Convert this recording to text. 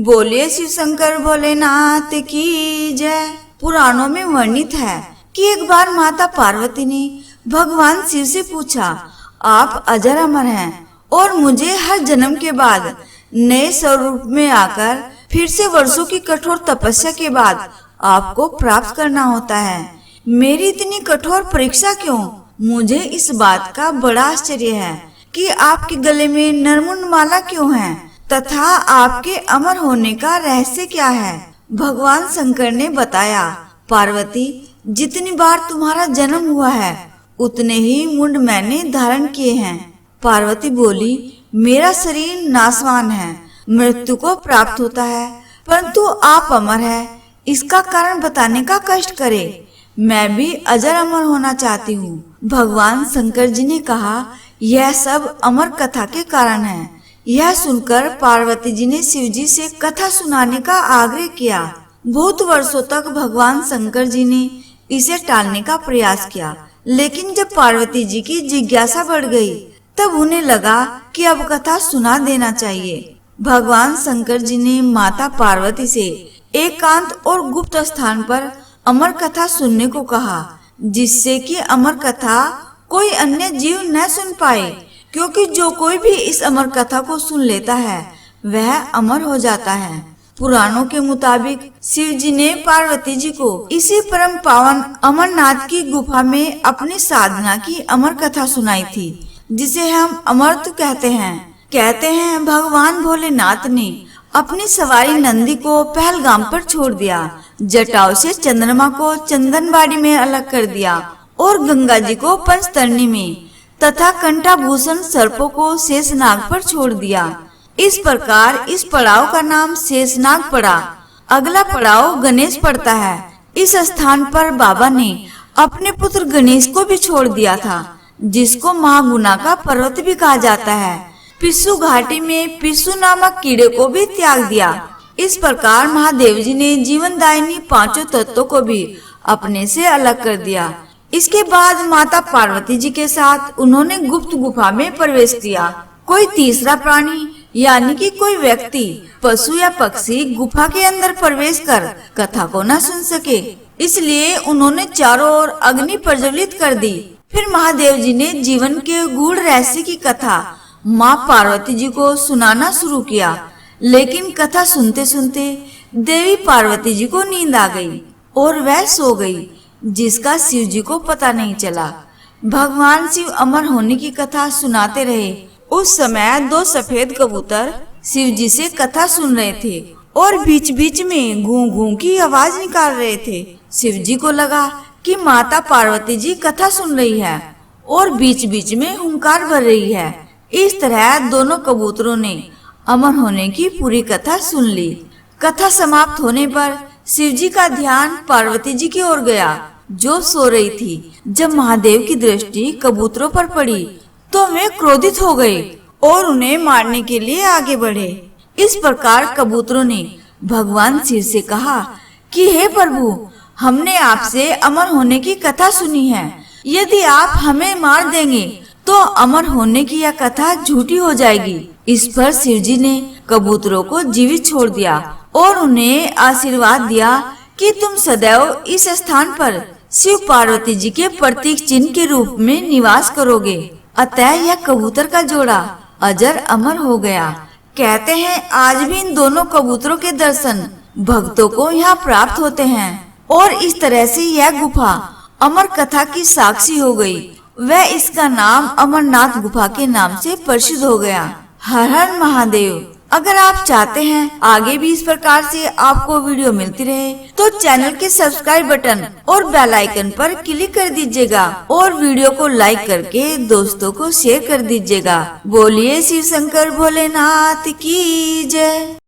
बोलिए शिव शंकर भोलेनाथ की जय। पुराणों में वर्णित है कि एक बार माता पार्वती ने भगवान शिव से पूछा, आप अजर अमर हैं और मुझे हर जन्म के बाद नए स्वरूप में आकर फिर से वर्षों की कठोर तपस्या के बाद आपको प्राप्त करना होता है। मेरी इतनी कठोर परीक्षा क्यों? मुझे इस बात का बड़ा आश्चर्य है कि आपके गले में नरमुंड माला क्यों है तथा आपके अमर होने का रहस्य क्या है? भगवान शंकर ने बताया, पार्वती, जितनी बार तुम्हारा जन्म हुआ है उतने ही मुंड मैंने धारण किए हैं। पार्वती बोली, मेरा शरीर नाशवान है, मृत्यु को प्राप्त होता है, परंतु आप अमर है, इसका कारण बताने का कष्ट करे। मैं भी अजर अमर होना चाहती हूँ। भगवान शंकर जी ने कहा, यह सब अमर कथा के कारण है। यह सुनकर पार्वती जी ने शिव जी से कथा सुनाने का आग्रह किया। बहुत वर्षों तक भगवान शंकर जी ने इसे टालने का प्रयास किया, लेकिन जब पार्वती जी की जिज्ञासा बढ़ गई तब उन्हें लगा कि अब कथा सुना देना चाहिए। भगवान शंकर जी ने माता पार्वती से एकांत और गुप्त स्थान पर अमर कथा सुनने को कहा, जिससे कि अमर कथा कोई अन्य जीव न सुन पाए, क्योंकि जो कोई भी इस अमर कथा को सुन लेता है वह अमर हो जाता है। पुराणों के मुताबिक शिव जी ने पार्वती जी को इसी परम पावन अमरनाथ की गुफा में अपनी साधना की अमर कथा सुनाई थी, जिसे हम अमरत्व कहते हैं। कहते हैं भगवान भोलेनाथ ने अपनी सवारी नंदी को पहलगाम पर छोड़ दिया, जटाओं से चंद्रमा को चंदनबाड़ी में अलग कर दिया और गंगा जी को पंचतरणी में तथा कंठाभूषण सर्पों को शेषनाग पर छोड़ दिया। इस प्रकार इस पड़ाव का नाम शेषनाग पड़ा। अगला पड़ाव गणेश पड़ता है। इस स्थान पर बाबा ने अपने पुत्र गणेश को भी छोड़ दिया था, जिसको महागुना का पर्वत भी कहा जाता है। पिस्सू घाटी में पिस्सू नामक कीड़े को भी त्याग दिया। इस प्रकार महादेव जी ने जीवनदायिनी पांचों तत्वों को भी अपने से अलग कर दिया। इसके बाद माता पार्वती जी के साथ उन्होंने गुप्त गुफा में प्रवेश किया। कोई तीसरा प्राणी यानी कि कोई व्यक्ति, पशु या पक्षी गुफा के अंदर प्रवेश कर कथा को न सुन सके, इसलिए उन्होंने चारों ओर अग्नि प्रज्वलित कर दी। फिर महादेव जी ने जीवन के गूढ़ रहस्य की कथा माँ पार्वती जी को सुनाना शुरू किया, लेकिन कथा सुनते सुनते देवी पार्वती जी को नींद आ गई और वह सो गई, जिसका शिव जी को पता नहीं चला। भगवान शिव अमर होने की कथा सुनाते रहे। उस समय दो सफेद कबूतर शिव जी से कथा सुन रहे थे और बीच बीच में गूं गूं की आवाज निकाल रहे थे। शिव जी को लगा कि माता पार्वती जी कथा सुन रही है और बीच बीच में हुंकार भर रही है। इस तरह दोनों कबूतरों ने अमर होने की पूरी कथा सुन ली। कथा समाप्त होने पर शिव जी का ध्यान पार्वती जी की ओर गया, जो सो रही थी। जब महादेव की दृष्टि कबूतरों पर पड़ी तो वे क्रोधित हो गए और उन्हें मारने के लिए आगे बढ़े। इस प्रकार कबूतरों ने भगवान शिव से कहा कि हे प्रभु, हमने आपसे अमर होने की कथा सुनी है। यदि आप हमें मार देंगे तो अमर होने की यह कथा झूठी हो जाएगी। इस पर शिव जी ने कबूतरों को जीवित छोड़ दिया और उन्हें आशीर्वाद दिया कि तुम सदैव इस स्थान पर शिव पार्वती जी के प्रतीक चिन्ह के रूप में निवास करोगे। अतः यह कबूतर का जोड़ा अजर अमर हो गया। कहते हैं आज भी इन दोनों कबूतरों के दर्शन भक्तों को यहाँ प्राप्त होते हैं और इस तरह से यह गुफा अमर कथा की साक्षी हो गई। वह इसका नाम अमरनाथ गुफा के नाम से प्रसिद्ध हो गया। हर हर महादेव। अगर आप चाहते हैं आगे भी इस प्रकार से आपको वीडियो मिलती रहे तो चैनल के सब्सक्राइब बटन और बेल आइकन पर क्लिक कर दीजिएगा और वीडियो को लाइक करके दोस्तों को शेयर कर दीजिएगा। बोलिए शिव शंकर भोलेनाथ की जय।